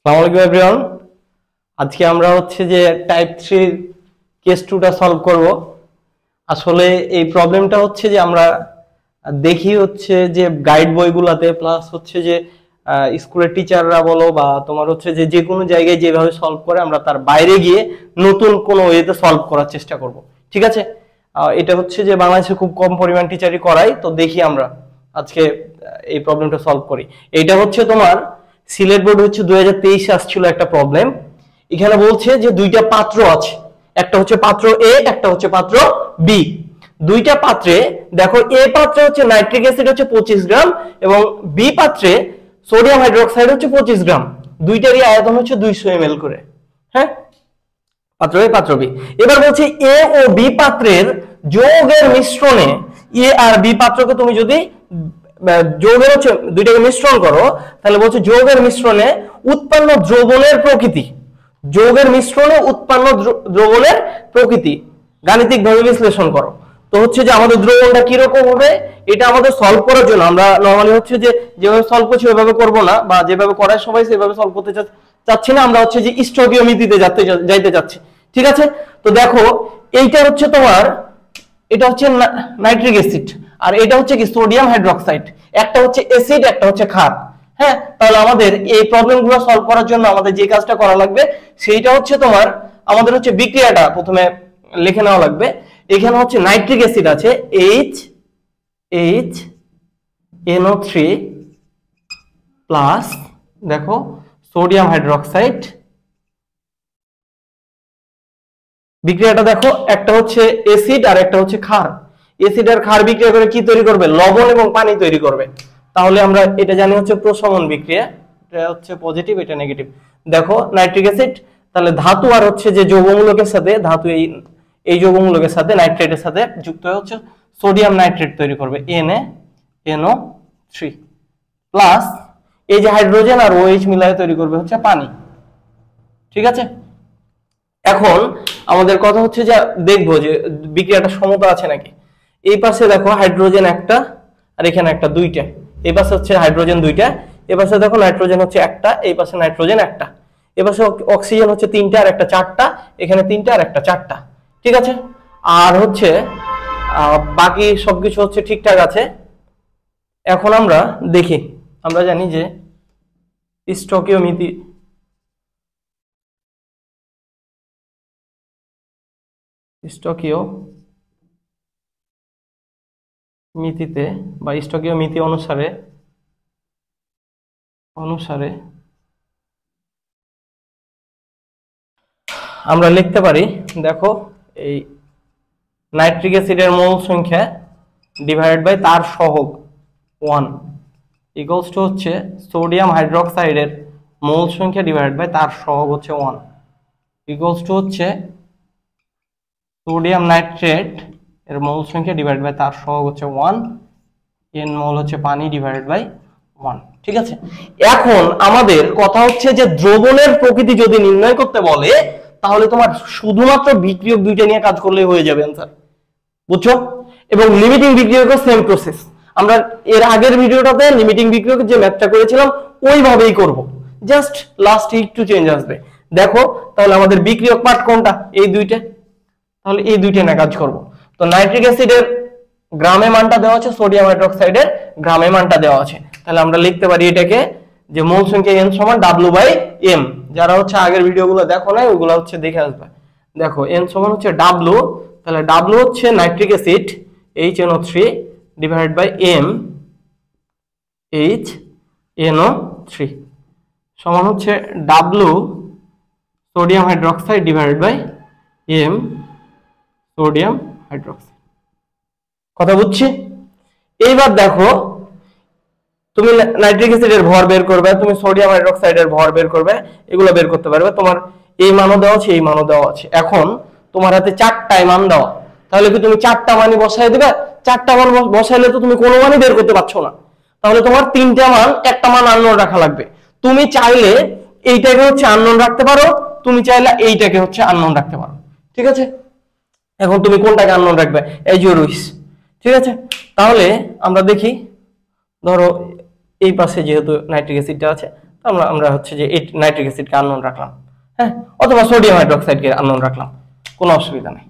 আসসালামু আলাইকুম एवरीवन। আজকে আমরা হচ্ছে যে টাইপ 3 কেস 2টা সলভ করব। আসলে এই প্রবলেমটা হচ্ছে যে আমরা দেখি হচ্ছে যে গাইড বইগুলোতে প্লাস হচ্ছে যে স্কুলের টিচাররা বলো বা তোমার হচ্ছে যে যে কোনো জায়গায় যেভাবে সলভ করে আমরা তার বাইরে গিয়ে নতুন কোনো ওয়েতে সলভ করার চেষ্টা করব। ঠিক আছে, এটা হচ্ছে যে বাংলাদেশে খুব কম পরিমাণ টিচারই করায়, তো দেখি আমরা আজকে এই প্রবলেমটা সলভ করি। এটা হচ্ছে তোমার সিলেট বোর্ড হচ্ছে 2023 আসছিল একটা প্রবলেম। এখানে বলছে যে দুইটা পাত্র আছে, একটা হচ্ছে পাত্র এ, একটা হচ্ছে পাত্র বি। দুইটা পাত্রে দেখো, এ পাত্রে হচ্ছে নাইট্রিক অ্যাসিড হচ্ছে 25 গ্রাম এবং বি পাত্রে সোডিয়াম হাইড্রোক্সাইড হচ্ছে 25 গ্রাম। দুইটারই আয়তন হচ্ছে 200 ml করে। হ্যাঁ, পাত্র এ পাত্র বি। এবার বলছে এ ও বি পাত্রের যৌগের মিশ্রণে, এ আর বি পাত্রকে তুমি যদি যৌগের হচ্ছে দুইটাকে মিশ্রণ করো, তাহলে বলছে যৌগের মিশ্রণে উৎপন্ন দ্রবণের প্রকৃতি, যৌগের মিশ্রণে উৎপন্ন দ্রবণের প্রকৃতি গাণিতিকভাবে বিশ্লেষণ করো। তো হচ্ছে যে আমাদের দ্রবণটা কিরকম হবে এটা আমাদের সলভ করার জন্য আমরা নরমালি হচ্ছে যে যেভাবে সলভ করছি ওইভাবে করব না, বা যেভাবে করায় সবাই সেভাবে সলভ করতে চাচ্ছি না, আমরা হচ্ছে যে স্টকিওমিতিতে যাইতে যাচ্ছি। ঠিক আছে, তো দেখো এইটা হচ্ছে তোমার, এটা হচ্ছে নাইট্রিক অ্যাসিড আর এটা হচ্ছে কি সোডিয়াম হাইড্রোক্সাইড। একটা হচ্ছে অ্যাসিড, একটা হচ্ছে ক্ষার। হ্যাঁ, তাহলে আমাদের এই প্রবলেমগুলো সলভ করার জন্য আমাদের যে কাজটা করা লাগবে সেইটা হচ্ছে তোমার, আমাদের হচ্ছে বিক্রিয়াটা প্রথমে লিখে নেওয়া লাগবে। এখানে হচ্ছে নাইট্রিক অ্যাসিড আছে HNO3 প্লাস দেখো সোডিয়াম হাইড্রোক্সাইড। বিক্রিয়াটা দেখো, একটা হচ্ছে অ্যাসিড আর একটা হচ্ছে ক্ষার। অ্যাসিড আর ক্ষার বিক্রিয়া করে কি তৈরি করবে? লবণ এবং পানি তৈরি করবে। তাহলে আমরা এটা জানি হচ্ছে প্রশমন বিক্রিয়া, এটা হচ্ছে পজিটিভ, এটা নেগেটিভ। দেখো নাইট্রিক অ্যাসিড, তাহলে ধাতু আর হচ্ছে যে যৌগমূলকের সাথে, ধাতু এই যৌগমূলকের সাথে নাইট্রেটের সাথে যুক্ত হয়ে হচ্ছে সোডিয়াম নাইট্রেট তৈরি করবে NaNO3 প্লাস এই যে হাইড্রোজেন আর OH মিলায়ে তৈরি করবে হচ্ছে পানি। ঠিক আছে, এখন আমাদের কথা হচ্ছে যে দেখবো যে বিক্রিয়াটা সমতা আছে নাকি। এই পাশে দেখো হাইড্রোজেন একটা আর এখানে একটা, দুইটা। এই পাশে হচ্ছে হাইড্রোজেন দুইটা, এই পাশে দেখো নাইট্রোজেন হচ্ছে একটা, এই পাশে নাইট্রোজেন একটা, এই পাশে অক্সিজেন হচ্ছে তিনটা আর একটা চারটা, এখানে তিনটা আর একটা চারটা। ঠিক আছে, আর হচ্ছে বাকি সবকিছু হচ্ছে ঠিকঠাক আছে। এখন আমরা দেখি, আমরা জানি যে স্টকিওমিতিতে বা স্টকিওমিতি অনুসারে আমরা লিখতে পারি, দেখো এই নাইট্রিক অ্যাসিডের মোল সংখ্যা ডিভাইডেড বাই তার সহগ 1 ইকুয়ালস টু হচ্ছে সোডিয়াম হাইড্রোক্সাইডের মোল সংখ্যা ডিভাইডেড বাই তার সহগ হচ্ছে 1 ইকুয়ালস টু হচ্ছে সোডিয়াম নাইট্রেট এর মোল সংখ্যা ডিভাইডেড বাই তার সহগ হচ্ছে 1, n মোল হচ্ছে পানি ডিভাইডেড বাই 1। ঠিক আছে, এখন আমাদের কথা হচ্ছে যে দ্রবণের প্রকৃতি যদি নির্ণয় করতে বলে তাহলে তোমার শুধুমাত্র বিক্রিয়ক দুইটা নিয়ে কাজ করলেই হয়ে যাবে आंसर, বুঝছো? এবং লিমিটিং বিক্রিয়কও সেম প্রসেস। আমরা এর আগের ভিডিওটাতে লিমিটিং বিক্রিয়ক যে ম্যাথটা করেছিলাম ওইভাবেই করব, জাস্ট লাস্ট একটু চেঞ্জ আসবে। দেখো তাহলে আমাদের বিক্রিয়ক পার্ট কোনটা? এই দুইটা, তাহলে এই দুইটা নিয়ে কাজ করব। তো নাইট্রিক অ্যাসিডের গ্রামে মানটা দেওয়া আছে, সোডিয়াম হাইড্রোক্সাইডের গ্রামে মানটা দেওয়া আছে। তাহলে আমরা লিখতে পারি এটাকে যে মোল সংখ্যা n সমান W/m। যারা হচ্ছে আগের ভিডিওগুলো দেখো না ওগুলো হচ্ছে দেখে আসবে। দেখো n সমান হচ্ছে W, তাহলে W হচ্ছে nitric acid HNO3 divided by m HNO3 সমান হচ্ছে W sodium hydroxide divided by m sodium hydroxide. কথা বুঝছি? এইবার দেখো তুমি নাইট্রিক অ্যাসিডের ভর বের করবে, তুমি সোডিয়াম হাইড্রোক্সাইডের ভর বের করবে, এগুলো বের করতে পারবে। তোমার এই মানও দেওয়া আছে, এই মানও দেওয়া আছে। এখন তোমার হাতে চারটায় মান দেওয়া, তাহলে কি তুমি চারটা মানই বসায় দিবে? চারটা মান বসাইলে তো তুমি কোনো মানই বের করতে পারছো না, তাহলে তোমার তিনটা মান, একটা মান আননোন রাখা লাগবে। তুমি চাইলে এইটাকে হচ্ছে আননোন রাখতে পারো, তুমি চাইলে এইটাকে হচ্ছে আননোন রাখতে পারো। ঠিক আছে, এখন তুমি কোনটাকে আননোন রাখবে? এই যে রুইস। ঠিক আছে, তাহলে আমরা দেখি, ধরো এই পাশে যেহেতু নাইট্রিক অ্যাসিডটা আছে আমরা আমরা হচ্ছে যে এই নাইট্রিক অ্যাসিডকে আননোন রাখলাম, হ্যাঁ, অথবা সোডিয়াম হাইড্রোক্সাইডকে আননোন রাখলাম, কোনো অসুবিধা নেই।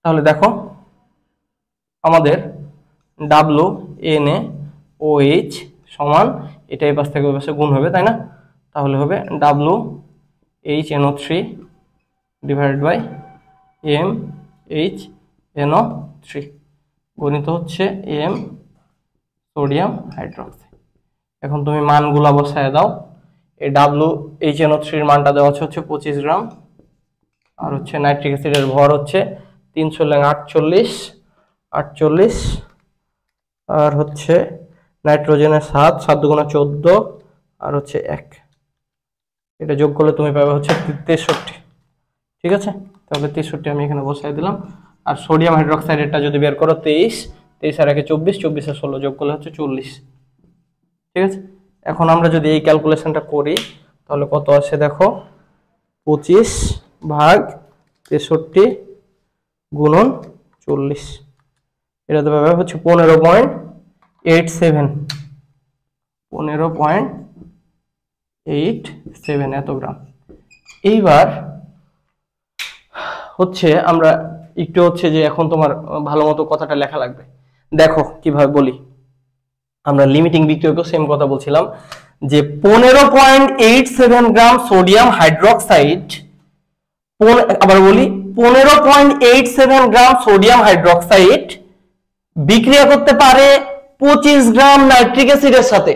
তাহলে দেখো আমাদের WNaOH সমান, এটা এই পাশ থেকে ওই পাশে গুণ হবে, তাই না? তাহলে হবে WHNO3 ডিভাইডেড বাই MHNO3 গণিত হচ্ছে M সোডিয়াম হাইড্রোক্সাইড। এখন তুমি মানগুলা বসায় দাও। এই WHNO3 এর মানটা দেওয়া হচ্ছে 25 গ্রাম, আর হচ্ছে নাইট্রিক অ্যাসিডের ভর হচ্ছে 348, আর হচ্ছে নাইট্রোজেনের 7 দুগুণা 14, আর হচ্ছে 1, এটা যোগ করলে তুমি পাবে হচ্ছে 63। ঠিক আছে, তাহলে 63 আমি এখানে বসাই দিলাম। আর সোডিয়াম হাইড্রোক্সাইডেরটা যদি বের করো 23 আর 1 24, 24 আর 16 যোগ করলে হচ্ছে 40। ঠিক আছে, এখন আমরা যদি এই ক্যালকুলেশনটা করি তাহলে কত আসে দেখো, 25 ভাগ 63 গুণন 40, এটাতে পাবে হচ্ছে 15.87, 15.87 এত গ্রাম। এইবার হচ্ছে আমরা একটু হচ্ছে যে এখন তোমার ভালো মতো কথাটা লেখা লাগবে। দেখো কিভাবে বলি, আমরা লিমিটিং বিক্রিয়কেও সেম কথা বলছিলাম যে 15.87 গ্রাম সোডিয়াম হাইড্রোক্সাইড, আবার বলি 15.87 গ্রাম সোডিয়াম হাইড্রোক্সাইড বিক্রিয়া করতে পারে 25 গ্রাম নাইট্রিক অ্যাসিডের সাথে,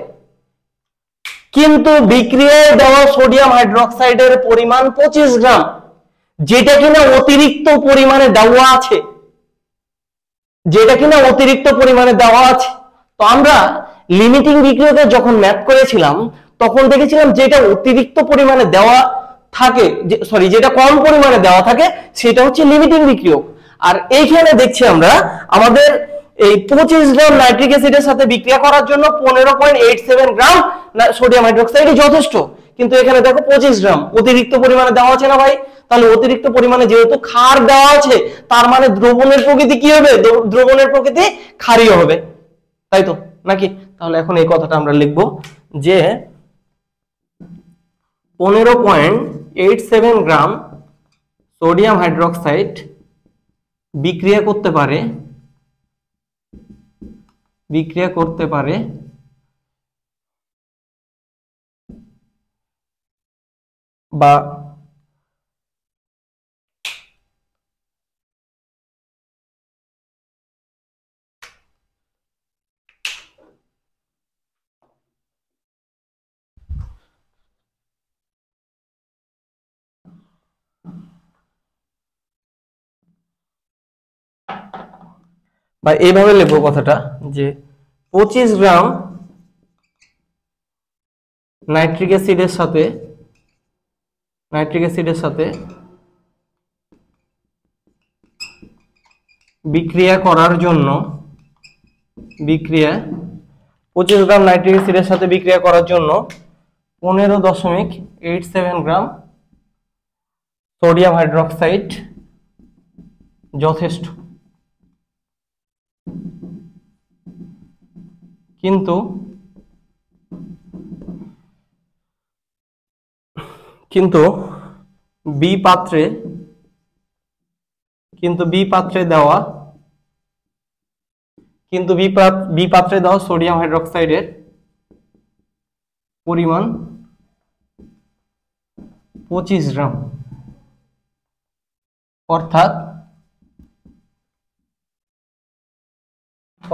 কিন্তু বিক্রিয়ায় দেওয়া সোডিয়াম হাইড্রোক্সাইডের পরিমাণ 25 গ্রাম, যেটা কিনা অতিরিক্ত পরিমাণে দেওয়া আছে, তো আমরা লিমিটিং বিক্রিয়কে যখন ম্যাথ করেছিলাম তখন দেখেছিলাম যেটা অতিরিক্ত পরিমাণে দেওয়া থাকে, যেটা কম পরিমাণে দেওয়া থাকে সেটা হচ্ছে লিমিটিং বিক্রিয়ক। আর এইখানে দেখছি আমরা আমাদের এই 25 গ্রাম নাইট্রিক অ্যাসিডের সাথে বিক্রিয়া করার জন্য 15.87 গ্রাম সোডিয়াম হাইড্রোক্সাইডই যথেষ্ট, কিন্তু এখানে দেখো 25 গ্রাম অতিরিক্ত পরিমাণে দেওয়া আছে না ভাই? তাহলে অতিরিক্ত পরিমাণে যেহেতু ক্ষার দেওয়া আছে, তার মানে দ্রবণের প্রকৃতি কি হবে? দ্রবণের প্রকৃতি ক্ষারীয় হবে, তাই তো নাকি? তাহলে এখন এই কথাটা আমরা লিখব যে 15.87 গ্রাম সোডিয়াম হাইড্রোক্সাইড বিক্রিয়া করতে পারে বা এইভাবে লিখবো কথাটা যে 25 গ্রাম নাইট্রিক অ্যাসিডের সাথে বিক্রিয়া করার জন্য 25 গ্রাম নাইট্রিক অ্যাসিডের সাথে বিক্রিয়া করার জন্য 15.87 গ্রাম সোডিয়াম হাইড্রোক্সাইড যথেষ্ট। কিন্তু বি পাত্রে দেওয়া সোডিয়াম হাইড্রোক্সাইডের পরিমাণ 25 গ্রাম, অর্থাৎ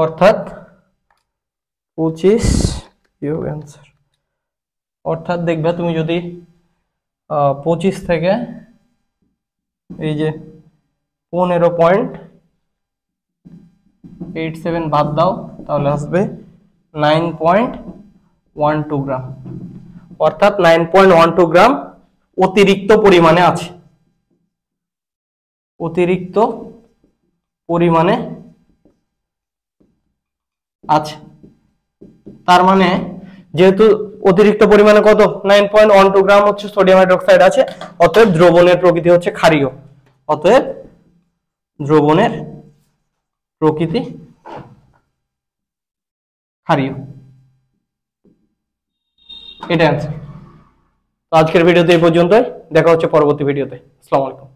অর্থাৎ 25 ইউ অ্যান্সার। অর্থাৎ দেখবে তুমি যদি 25 থেকে এই যে 15.87 বাদ দাও তাহলে আসবে 9.12 গ্রাম, অর্থাৎ 9.12 গ্রাম অতিরিক্ত পরিমাণে আছে, তার মানে যেহেতু অতিরিক্ত পরিমাণে কত 9.12 গ্রাম হচ্ছে সোডিয়াম হাইড্রোক্সাইড আছে, অতএব দ্রবণের প্রকৃতি হচ্ছে ক্ষারীয়, এটা অ্যান্সার। তো আজকের ভিডিওতে এই পর্যন্তই, দেখা হচ্ছে পরবর্তী ভিডিওতে। আসসালামু আলাইকুম।